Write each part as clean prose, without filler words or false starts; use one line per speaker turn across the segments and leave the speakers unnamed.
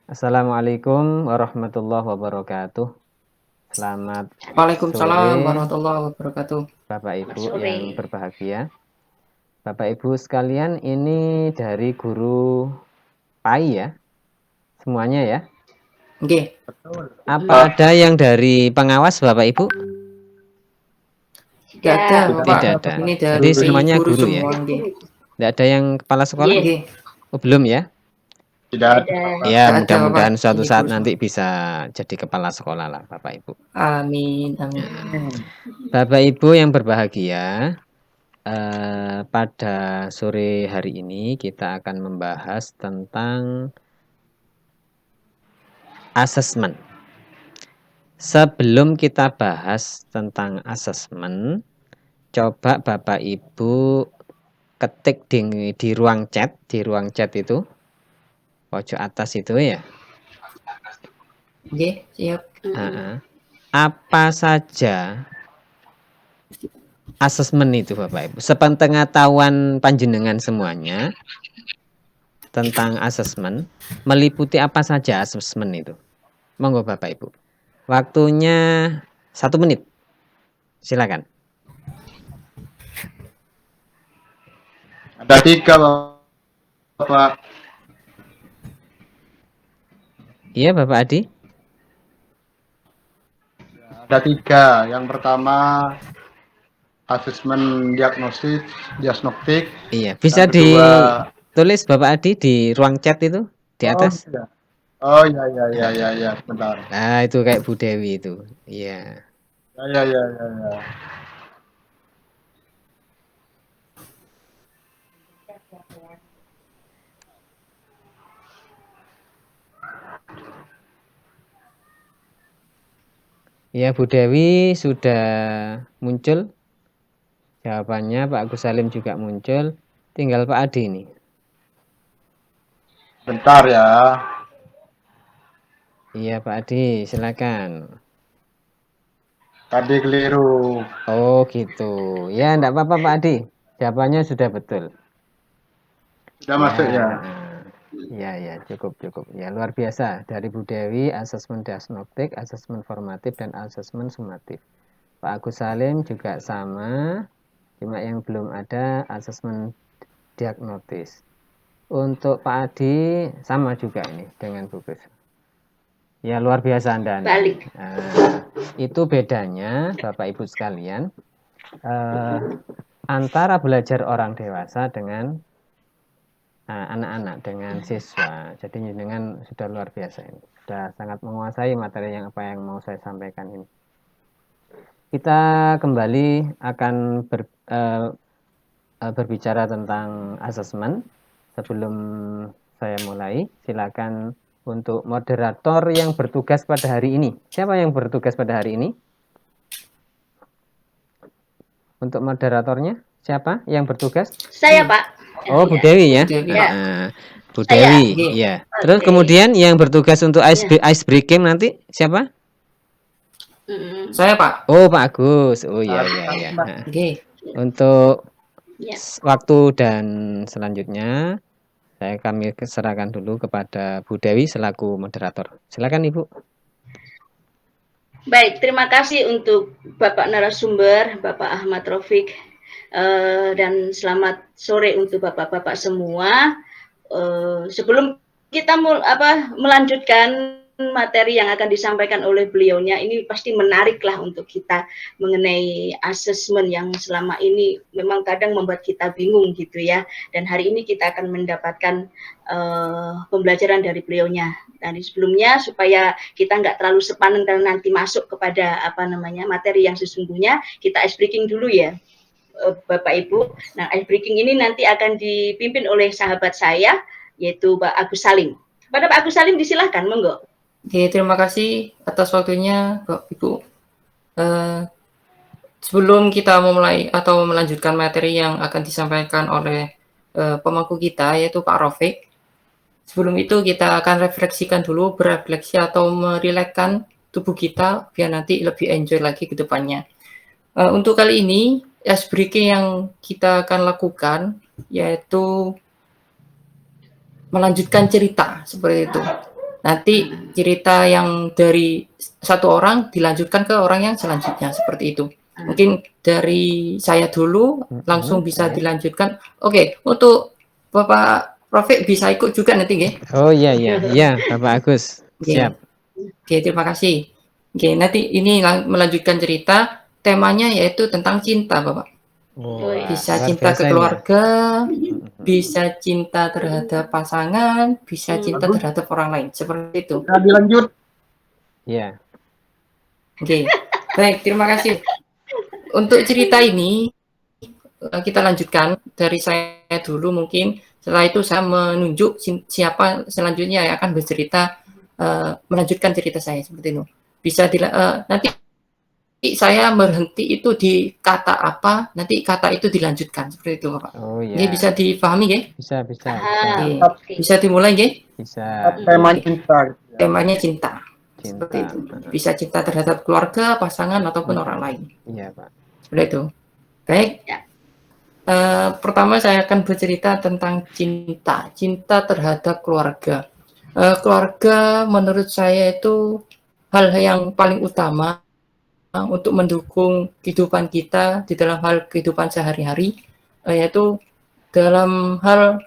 Assalamualaikum warahmatullahi wabarakatuh. Selamat
Waalaikumsalam
sore,
warahmatullahi wabarakatuh.
Bapak Ibu
Sore.
yang berbahagia. Bapak Ibu sekalian, ini dari guru PAI ya, semuanya ya.
Oke.
Apa ada yang dari pengawas Bapak Ibu?
Tidak ada, Bapak.
Tidak ada.
Ini
Jadi
dari
semuanya
guru
guru ya.
semua, oke.
Tidak ada yang kepala sekolah?
Iya.
Oke.
Oh, belum ya?
Tidak ada.
Ya,
Tidak ada,
mudah-mudahan
Bapak.
suatu
Ini
saat
guru
nanti
semua.
bisa jadi kepala sekolah lah Bapak Ibu.
Amin, amin.
Bapak Ibu yang berbahagia, pada sore hari ini kita akan membahas tentang asesmen. Sebelum kita bahas tentang asesmen, coba Bapak Ibu ketik di ruang chat itu, pojok atas itu ya.
Oke, siap.
Apa saja asesmen itu Bapak Ibu? Sepengetahuan panjenengan semuanya tentang asesmen, meliputi apa saja asesmen itu? Monggo Bapak Ibu. Waktunya 1 menit. Silakan.
Ada 3, Bapak.
Iya Bapak Adi.
Ada 3. Yang pertama asesmen diagnostik.
Iya, bisa
Yang kedua,
ditulis Bapak Adi di ruang chat itu di atas.
Oh ya, sebentar.
Nah, itu kayak Bu Dewi itu. Iya.
Ya.
Ya, Bu Dewi sudah muncul. Jawabannya Pak Agus Salim juga muncul. Tinggal Pak Adi nih.
Bentar ya.
Iya, Pak Adi, silakan.
Tadi keliru.
Oh, gitu. Ya, enggak apa-apa Pak Adi. Jawabannya sudah betul.
Sudah masuk ya.
Ya, cukup. Ya, luar biasa. Dari Bu Dewi, asesmen diagnostik, asesmen formatif, dan asesmen sumatif. Pak Agus Salim juga sama, cuma yang belum ada asesmen diagnotis. Untuk Pak Adi, sama juga ini dengan Bu Gus. Ya, luar biasa Anda.
Balik.
Itu bedanya, Bapak Ibu sekalian, antara belajar orang dewasa dengan anak-anak, dengan siswa. Jadi dengan sudah luar biasa ini. Sudah sangat menguasai materi yang mau saya sampaikan ini. Kita kembali akan berbicara tentang asesmen. Sebelum saya mulai, silakan untuk moderator yang bertugas pada hari ini. Siapa yang bertugas pada hari ini? Untuk moderatornya, siapa yang bertugas?
Saya, Pak.
Oh, Bu Dewi ya. Bu Dewi, ya. Terus kemudian yang bertugas untuk ice breaking nanti siapa?
Saya, Pak.
Oh, Pak Agus. Oh iya.
Oke.
Untuk waktu dan selanjutnya kami serahkan dulu kepada Bu Dewi selaku moderator. Silakan Ibu.
Baik, terima kasih untuk Bapak narasumber, Bapak Ahmad Raufik, dan selamat sore untuk Bapak-Bapak semua. Sebelum kita melanjutkan materi yang akan disampaikan oleh beliaunya, ini pasti menarik lah untuk kita mengenai asesmen yang selama ini memang kadang membuat kita bingung gitu ya. Dan hari ini kita akan mendapatkan pembelajaran dari beliaunya. Dan sebelumnya supaya kita nggak terlalu sepanen karena nanti masuk kepada materi yang sesungguhnya, kita ice breaking dulu ya. Bapak Ibu. Nah, ice breaking ini nanti akan dipimpin oleh sahabat saya, yaitu Pak Agus Salim. Pada Pak Agus Salim disilahkan, monggo.
Oke, terima kasih atas waktunya, Bapak Ibu. Sebelum kita memulai atau melanjutkan materi yang akan disampaikan oleh pemangku kita, yaitu Pak Raufik, sebelum itu kita akan refleksikan dulu, berefleksi atau merilekskan tubuh kita biar nanti lebih enjoy lagi ke depannya. Untuk kali ini, ice breaking yang kita akan lakukan yaitu melanjutkan cerita seperti itu. nanti cerita yang dari satu orang dilanjutkan ke orang yang selanjutnya, seperti itu. Mungkin dari saya dulu langsung bisa dilanjutkan. Oke, untuk Bapak Profik bisa ikut juga nanti, nggih?
Oh iya, Bapak Agus.
Oke.
Siap.
Oke, terima kasih. Oke, nanti ini melanjutkan cerita, temanya yaitu tentang cinta, Bapak.
Wah,
Bisa
luar
cinta
biasa
ke
ini ya.
keluarga, bisa cinta terhadap pasangan, bisa cinta terhadap orang lain, seperti itu.
Nah, dilanjut.
Iya.
Oke, baik, terima kasih. Untuk cerita ini kita lanjutkan dari saya dulu mungkin. Setelah itu saya menunjuk siapa selanjutnya yang akan bercerita, melanjutkan cerita saya seperti itu. Bisa nanti saya berhenti itu di kata apa, nanti kata itu dilanjutkan seperti itu, Bapak.
Oh
Oke,
iya.
bisa dipahami, nggih?
Bisa.
Oke. Bisa dimulai, nggih?
Bisa.
Tema cinta.
Temanya cinta.
Cinta.
Seperti itu. Bisa cinta terhadap keluarga, pasangan ataupun orang lain.
Iya, Pak.
Seperti itu. Baik. Pertama saya akan bercerita tentang cinta. Cinta terhadap keluarga. Keluarga menurut saya itu hal yang paling utama untuk mendukung kehidupan kita di dalam hal kehidupan sehari-hari, yaitu dalam hal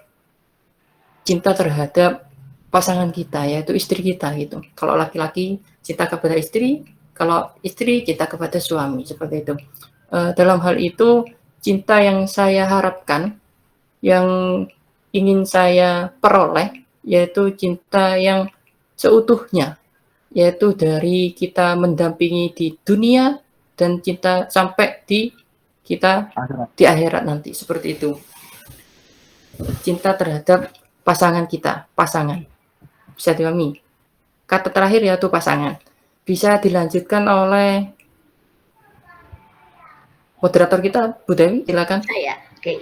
cinta terhadap pasangan kita, yaitu istri kita gitu. Kalau laki-laki cinta kepada istri, kalau istri cinta kepada suami, seperti itu. Dalam hal itu cinta yang saya harapkan, yang ingin saya peroleh, yaitu cinta yang seutuhnya, yaitu dari kita mendampingi di dunia dan cinta sampai di kita di akhirat nanti, seperti itu. Cinta terhadap pasangan kita, pasangan. Bisa dipahami. Kata terakhir yaitu pasangan. Bisa dilanjutkan oleh moderator kita, Bu Dewi, silakan.
Saya, oke.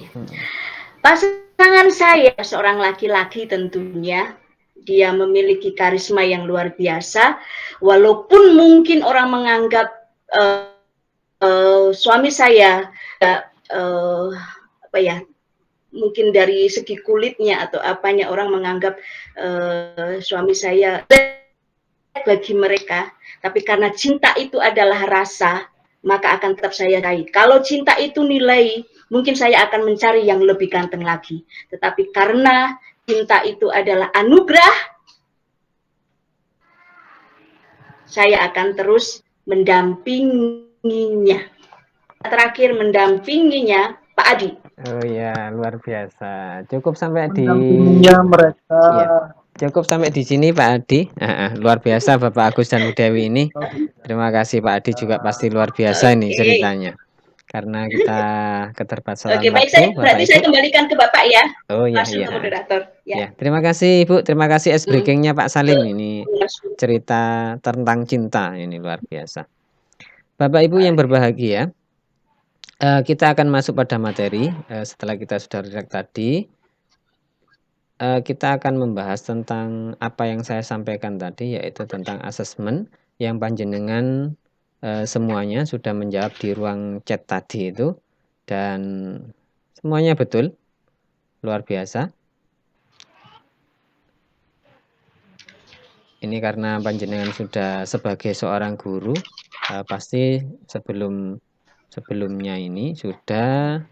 Pasangan saya seorang laki-laki tentunya. Dia memiliki karisma yang luar biasa, walaupun mungkin orang menganggap suami saya mungkin dari segi kulitnya atau apanya orang menganggap suami saya bagi mereka, tapi karena cinta itu adalah rasa, maka akan tetap saya raih. Kalau cinta itu nilai, mungkin saya akan mencari yang lebih ganteng lagi. Tetapi karena cinta itu adalah anugerah, saya akan terus mendampinginya. Terakhir mendampinginya Pak Adi.
Oh ya, luar biasa. Cukup sampai di
mereka.
Ya, cukup sampai di sini Pak Adi. Luar biasa Bapak Agus dan Bu Dewi ini. Terima kasih Pak Adi juga pasti luar biasa ini ceritanya. Karena kita keterbatasan
Oke, baik, berarti saya kembalikan ke Bapak ya.
Oh iya,
Langsung ke moderator.
Ya, terima kasih Ibu. Terima kasih ice breakingnya Pak Salim ini. Cerita tentang cinta ini luar biasa. Bapak Ibu yang berbahagia, kita akan masuk pada materi. Setelah kita sudah relax tadi, kita akan membahas tentang apa yang saya sampaikan tadi, yaitu tentang asesmen yang panjenengan semuanya sudah menjawab di ruang chat tadi itu, dan semuanya betul, luar biasa. Ini karena panjenengan sudah sebagai seorang guru, pasti sebelumnya ini sudah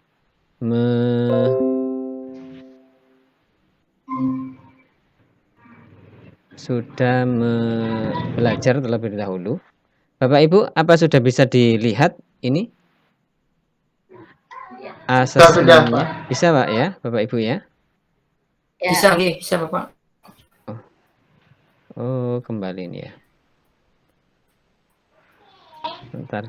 belajar terlebih dahulu. Bapak Ibu, apa sudah bisa dilihat ini? Asesmennya bisa Pak ya, Bapak Ibu ya?
Bisa Bapak.
Oh, kembali nih ya. Bentar.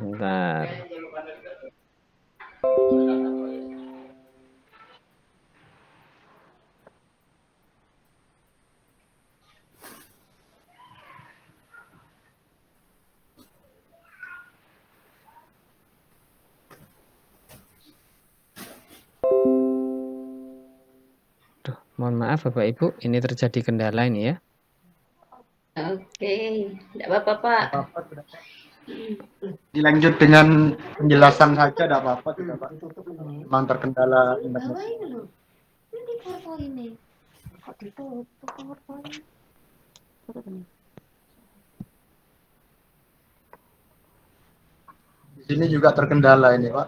Mohon maaf Bapak Ibu, ini terjadi kendala ini ya.
Oke, tidak apa-apa Pak.
Dilanjut dengan penjelasan saja, tidak apa-apa. Memang terkendala internet. Di sini juga terkendala ini, Pak.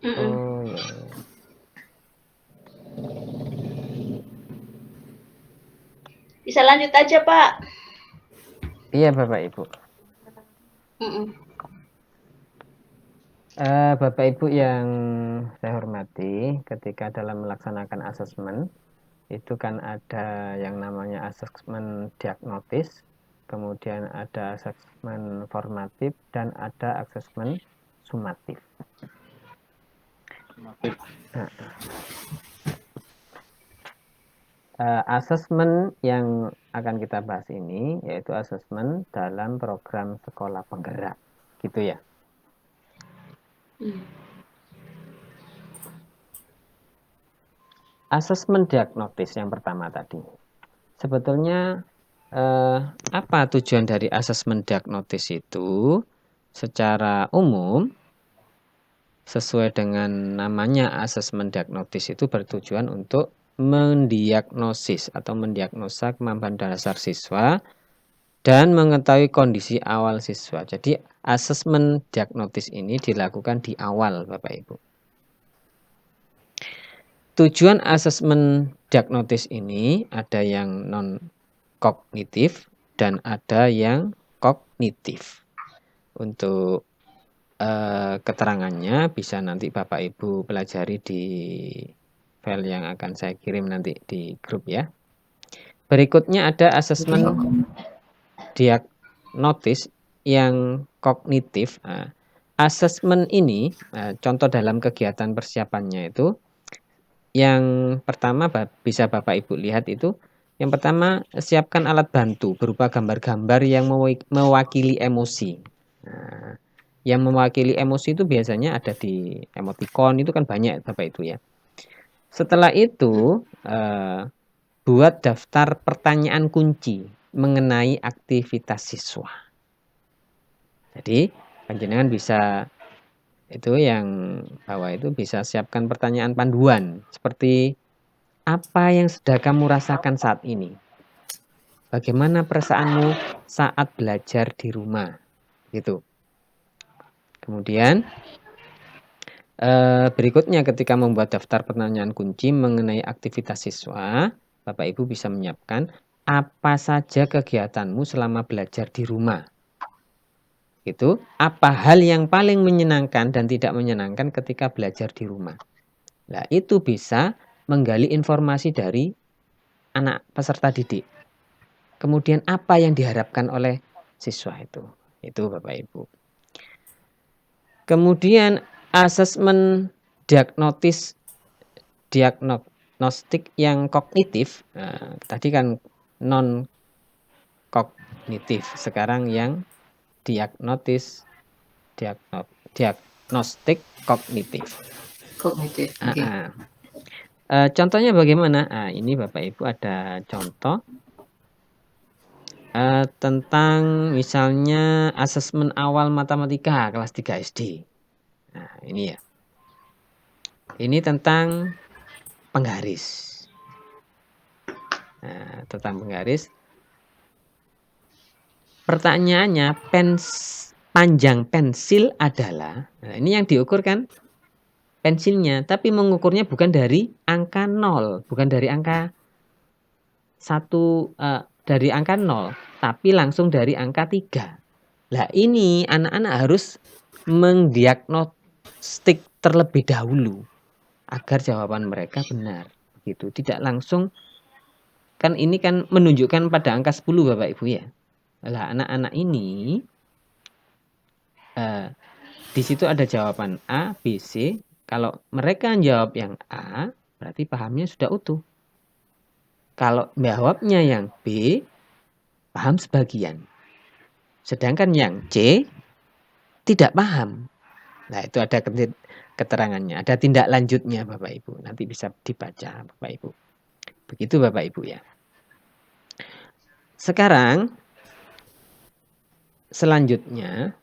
Oh ya, ya.
Bisa lanjut aja, Pak.
Iya Bapak Ibu. Bapak Ibu yang saya hormati, ketika dalam melaksanakan asesmen itu kan ada yang namanya asesmen diagnotis, kemudian ada asesmen formatif dan ada asesmen sumatif. Asesmen yang akan kita bahas ini yaitu asesmen dalam program sekolah penggerak, gitu ya. Asesmen diagnotis yang pertama tadi. Sebetulnya apa tujuan dari asesmen diagnotis itu? Secara umum, sesuai dengan namanya asesmen diagnotis itu bertujuan untuk mendiagnosis atau mendiagnosa kemampuan dasar siswa dan mengetahui kondisi awal siswa. Jadi asesmen diagnotis ini dilakukan di awal Bapak Ibu. Tujuan asesmen diagnotis ini ada yang non-kognitif dan ada yang kognitif. Untuk keterangannya bisa nanti Bapak Ibu pelajari di file yang akan saya kirim nanti di grup ya. Berikutnya ada asesmen diagnotis yang kognitif. Asesmen ini, contoh dalam kegiatan persiapannya itu, yang pertama bisa Bapak Ibu lihat itu, yang pertama siapkan alat bantu berupa gambar-gambar yang mewakili emosi. Nah, yang mewakili emosi itu biasanya ada di emoticon, itu kan banyak Bapak Ibu ya. Setelah itu buat daftar pertanyaan kunci mengenai aktivitas siswa. Jadi panjenengan bisa itu yang bawah itu bisa siapkan pertanyaan panduan seperti apa yang sedang kamu rasakan saat ini? Bagaimana perasaanmu saat belajar di rumah? Gitu. Kemudian berikutnya ketika membuat daftar pertanyaan kunci mengenai aktivitas siswa, Bapak Ibu bisa menyiapkan apa saja kegiatanmu selama belajar di rumah. Itu apa hal yang paling menyenangkan dan tidak menyenangkan ketika belajar di rumah. Nah, itu bisa menggali informasi dari anak peserta didik. Kemudian apa yang diharapkan oleh siswa itu Bapak Ibu. Kemudian asesmen diagnostik yang kognitif. Nah, tadi kan non kognitif, sekarang yang diagnostik kognitif.
Kognitif. Okay.
Contohnya bagaimana? Ini Bapak Ibu ada contoh tentang misalnya asesmen awal matematika kelas 3 SD. Nah, ini ya. Ini tentang penggaris. Nah, tentang penggaris. Pertanyaannya, panjang pensil adalah, nah ini yang diukur kan pensilnya, tapi mengukurnya bukan dari angka 0, bukan dari angka 1, dari angka 0, tapi langsung dari angka 3. Lah ini anak-anak harus mendiagnostik terlebih dahulu agar jawaban mereka benar. Gitu. Tidak langsung, kan ini kan menunjukkan pada angka 10 Bapak Ibu ya. Lah anak-anak ini di situ ada jawaban A, B, C. Kalau mereka jawab yang A, berarti pahamnya sudah utuh. Kalau jawabnya yang B, paham sebagian. Sedangkan yang C tidak paham. Nah, itu ada keterangannya, ada tindak lanjutnya Bapak Ibu. Nanti bisa dibaca Bapak Ibu. Begitu Bapak Ibu ya. Sekarang selanjutnya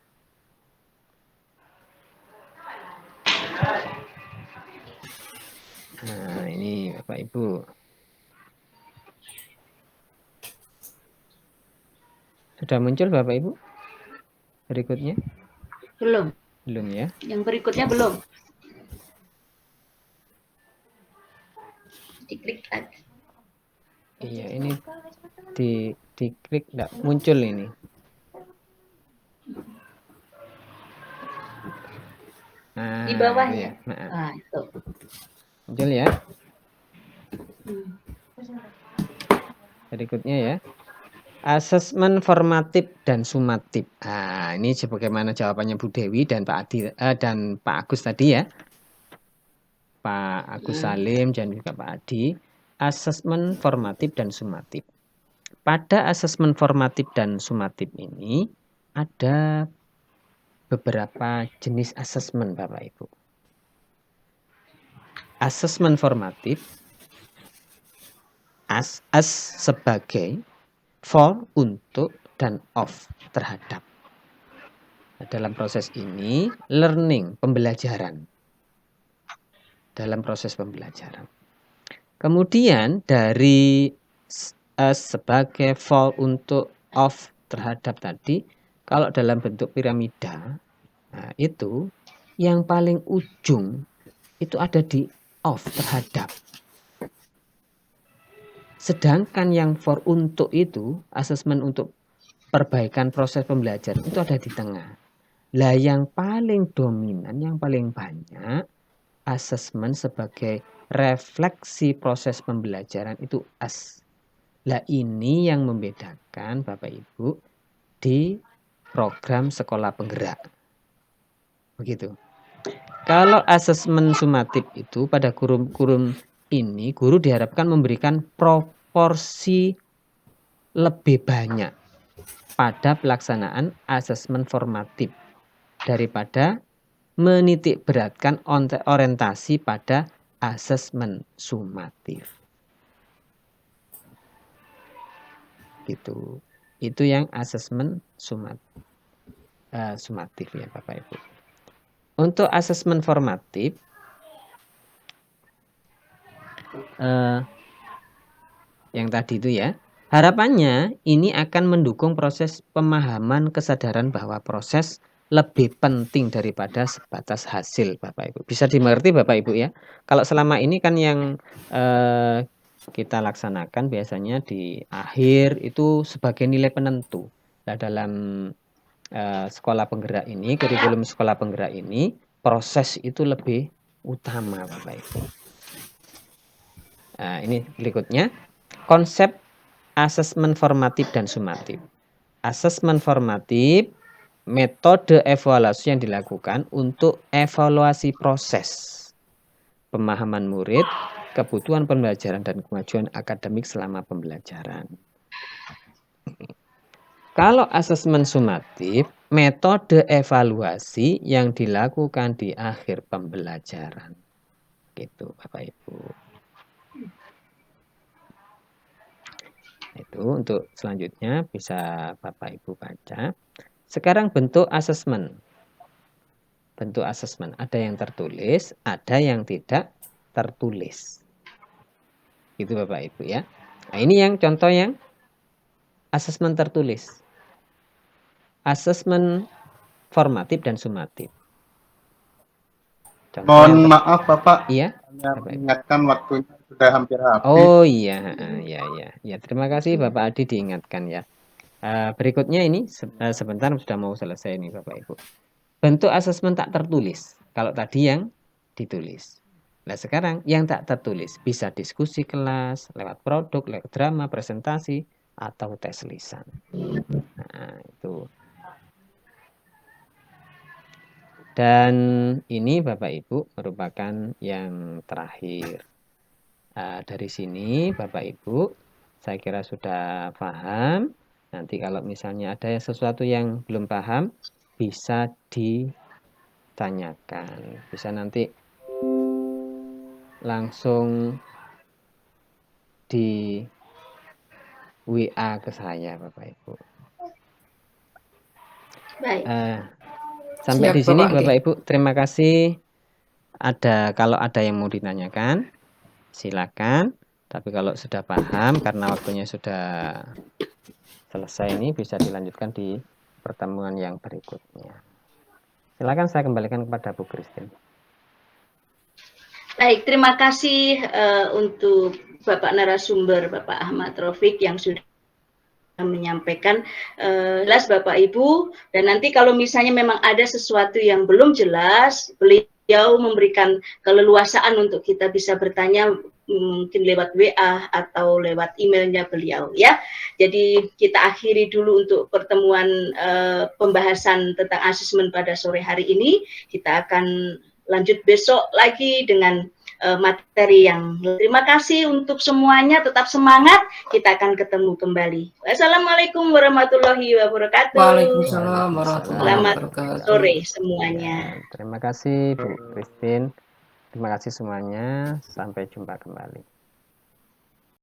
nah ini Bapak Ibu. Sudah muncul Bapak Ibu? Berikutnya?
Belum.
Belum ya?
Yang berikutnya belum. Diklik lagi.
Iya, ini diklik enggak muncul ini. Nah,
Di bawah
itu
ya.
Nah,
Itu.
muncul ya. Berikutnya ya. Asesmen formatif dan sumatif. Nah, ini sebagaimana jawabannya Bu Dewi dan Pak Adi dan Pak Agus tadi ya. Pak Agus Salim dan juga Pak Adi. Asesmen formatif dan sumatif. Pada asesmen formatif dan sumatif ini ada beberapa jenis asesmen Bapak Ibu. Asesmen formatif as sebagai for untuk dan of terhadap. Nah, dalam proses ini learning pembelajaran. Dalam proses pembelajaran. Kemudian dari sebagai for untuk of terhadap tadi, kalau dalam bentuk piramida, nah itu yang paling ujung itu ada di of terhadap. Sedangkan yang for untuk itu, asesmen untuk perbaikan proses pembelajaran itu ada di tengah. Lah yang paling dominan, yang paling banyak, asesmen sebagai refleksi proses pembelajaran itu as. Lah ini yang membedakan Bapak Ibu di program sekolah penggerak. Begitu. Kalau asesmen sumatif itu pada kurikulum ini guru diharapkan memberikan proporsi lebih banyak pada pelaksanaan asesmen formatif daripada menitik beratkan orientasi pada asesmen sumatif. Gitu. Itu yang asesmen sumatif ya Bapak Ibu. Untuk asesmen formatif yang tadi itu ya, harapannya ini akan mendukung proses pemahaman kesadaran bahwa proses lebih penting daripada sebatas hasil Bapak Ibu. Bisa dimengerti Bapak Ibu ya. Kalau selama ini kan yang kita laksanakan biasanya di akhir itu sebagai nilai penentu. Nah, dalam sekolah penggerak ini, kurikulum sekolah penggerak ini, proses itu lebih utama Bapak Ibu. Nah, ini berikutnya. Konsep asesmen formatif dan sumatif. Asesmen formatif, metode evaluasi yang dilakukan untuk evaluasi proses pemahaman murid, kebutuhan pembelajaran dan kemajuan akademik selama pembelajaran. Kalau asesmen sumatif, metode evaluasi yang dilakukan di akhir pembelajaran. Gitu Bapak Ibu. Itu untuk selanjutnya bisa Bapak Ibu baca. Sekarang bentuk asesmen. Bentuk asesmen ada yang tertulis, ada yang tidak tertulis. Itu Bapak Ibu ya. Nah, ini yang contoh yang asesmen tertulis. Asesmen formatif dan sumatif.
Mohon maaf Bapak.
Iya.
Hanya mengingatkan waktunya sudah hampir habis.
Oh iya, ya. Terima kasih Bapak Adi diingatkan ya. Berikutnya ini sebentar sudah mau selesai nih Bapak Ibu. Bentuk asesmen tak tertulis. Kalau tadi yang ditulis. Nah sekarang yang tak tertulis bisa diskusi kelas, lewat produk, lewat drama, presentasi, atau tes lisan. Nah itu. Dan ini Bapak Ibu merupakan yang terakhir. Dari sini Bapak Ibu saya kira sudah paham. Nanti kalau misalnya ada sesuatu yang belum paham bisa ditanyakan. Bisa nanti langsung di WA ke saya Bapak Ibu.
Baik.
Sampai
Siap,
di sini
Bapak
Bapak Ibu. Terima kasih. Kalau ada yang mau ditanyakan silakan. Tapi kalau sudah paham karena waktunya sudah selesai ini bisa dilanjutkan di pertemuan yang berikutnya. Silakan saya kembalikan kepada Bu Christine.
Baik, terima kasih untuk Bapak narasumber, Bapak Ahmad Raufik yang sudah menyampaikan jelas Bapak Ibu, dan nanti kalau misalnya memang ada sesuatu yang belum jelas, beliau memberikan keleluasaan untuk kita bisa bertanya mungkin lewat WA atau lewat emailnya beliau ya. Jadi kita akhiri dulu untuk pertemuan pembahasan tentang asesmen pada sore hari ini. Kita akan lanjut besok lagi dengan materi yang. Terima kasih untuk semuanya, tetap semangat, kita akan ketemu kembali. Wassalamualaikum warahmatullahi wabarakatuh.
Waalaikumsalam warahmatullahi
Selamat
wabarakatuh.
sore semuanya.
Terima kasih Bu Christine. Terima kasih semuanya. Sampai jumpa kembali.